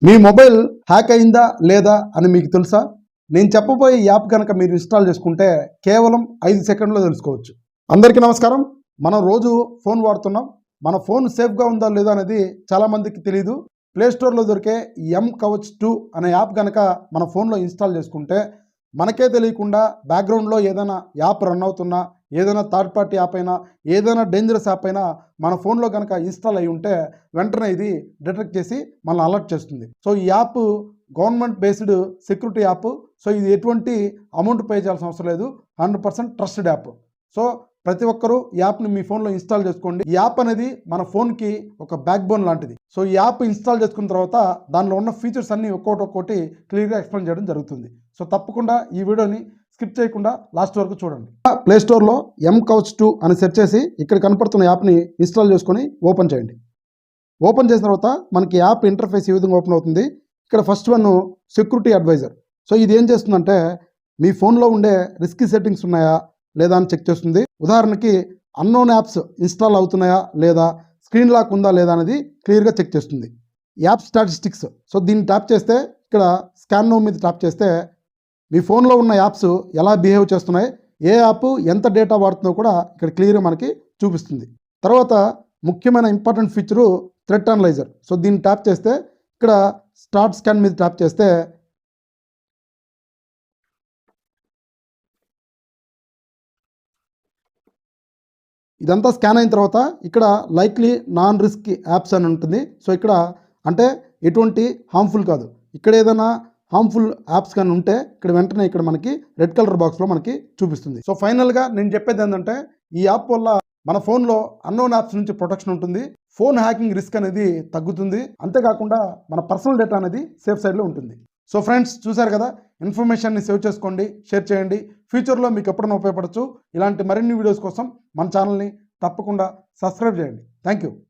మీ mobile hack అయిందా లేదా అని మీకు తెలుసా? నేను చెప్పబోయే యాప్ కనుక మీరు ఇన్స్టాల్ చేసుకుంటే కేవలం 5 సెకండ్లో తెలుసుకోవచ్చు. అందరికీ నమస్కారం. మనం రోజు ఫోన్ వాడుతున్నాం. మన ఫోన్ సేఫ్గా ఉందా లేదా అనేది చాలామందికి తెలియదు. ప్లేస్టోర్లో దొరికే mKouch2 అనే యాప్ కనుక మన ఫోన్లో ఇన్స్టాల్ చేసుకుంటే మనకే తెలియకుండా బ్యాక్గ్రౌండ్లో ఏదైనా యాప్ రన్ అవుతున్నా, ఏదైనా థర్డ్ పార్టీ యాప్ అయినా, ఏదైనా డేంజరస్ యాప్ అయినా మన ఫోన్లో కనుక ఇన్స్టాల్ అయి ఉంటే వెంటనే ఇది డిటెక్ట్ చేసి మనల్ని అలర్ట్ చేస్తుంది. సో ఈ app government based security app. So ఇది ఎటువంటి అమౌంట్ పే చేయాల్సిన అవసరం లేదు. 100% ట్రస్టెడ్ యాప్. సో ప్రతి ఒక్కరూ ఈ యాప్ని మీ ఫోన్లో ఇన్స్టాల్ చేసుకోండి. ఈ యాప్ అనేది మన ఫోన్కి ఒక బ్యాక్ బోన్ లాంటిది. సో ఈ యాప్ ఇన్స్టాల్ చేసుకున్న తర్వాత దానిలో ఉన్న ఫీచర్స్ అన్నీ ఒక్కొక్కటి క్లియర్గా ఎక్స్ప్లెయిన్ చేయడం జరుగుతుంది. సో తప్పకుండా ఈ వీడియోని స్కిప్ చేయకుండా లాస్ట్ వరకు చూడండి. ప్లేస్టోర్లో mKouch2 అని సెర్చ్ చేసి ఇక్కడ కనపడుతున్న యాప్ని ఇన్స్టాల్ చేసుకొని ఓపెన్ చేయండి. ఓపెన్ చేసిన తర్వాత మనకి యాప్ ఇంటర్ఫేస్ ఈ విధంగా ఓపెన్ అవుతుంది. ఇక్కడ first one security adviser. So ఇది ఏం చేస్తుందంటే మీ ఫోన్లో ఉండే రిస్కీ సెట్టింగ్స్ ఉన్నాయా లేదా అని చెక్ చేస్తుంది. ఉదాహరణకి అన్నోన్ యాప్స్ ఇన్స్టాల్ అవుతున్నాయా లేదా, స్క్రీన్ లాక్ ఉందా లేదా అనేది క్లియర్గా చెక్ చేస్తుంది. App statistics. సో దీన్ని ట్యాప్ చేస్తే ఇక్కడ స్కాన్ నౌ మీద ట్యాప్ చేస్తే మీ ఫోన్లో ఉన్న యాప్స్ ఎలా బిహేవ్ చేస్తున్నాయి, ఏ యాప్ ఎంత డేటా వాడుతుందో కూడా ఇక్కడ క్లియర్గా మనకి చూపిస్తుంది. తర్వాత ముఖ్యమైన important feature threat analyser. So దీన్ని ట్యాప్ చేస్తే ఇక్కడ స్టార్ట్ స్కాన్ మీద ట్యాప్ చేస్తే ఇదంతా స్కాన్ అయిన తర్వాత ఇక్కడ లైక్లీ నాన్ రిస్క్ యాప్స్ అని ఉంటుంది. సో ఇక్కడ అంటే ఎటువంటి హార్మ్ఫుల్ కాదు. ఇక్కడ ఏదైనా హార్మ్ఫుల్ యాప్స్ కానీ ఉంటే ఇక్కడ వెంటనే ఇక్కడ మనకి రెడ్ కలర్ బాక్స్లో మనకి చూపిస్తుంది. సో ఫైనల్గా నేను చెప్పేది ఏంటంటే ఈ యాప్ వల్ల మన ఫోన్లో అన్నోన్ యాప్స్ నుంచి ప్రొటెక్షన్ ఉంటుంది. ఫోన్ హ్యాకింగ్ రిస్క్ అనేది తగ్గుతుంది. అంతేకాకుండా మన పర్సనల్ డేటా అనేది సేఫ్ సైడ్లో ఉంటుంది. సో ఫ్రెండ్స్ చూసారు కదా, ఇన్ఫర్మేషన్ని సేవ్ చేసుకోండి, షేర్ చేయండి. ఫ్యూచర్లో మీకు ఎప్పుడైనా ఉపయోగపడచ్చు. ఇలాంటి మరిన్ని వీడియోస్ కోసం మన ఛానల్ని తప్పకుండా సబ్స్క్రైబ్ చేయండి. Thank you.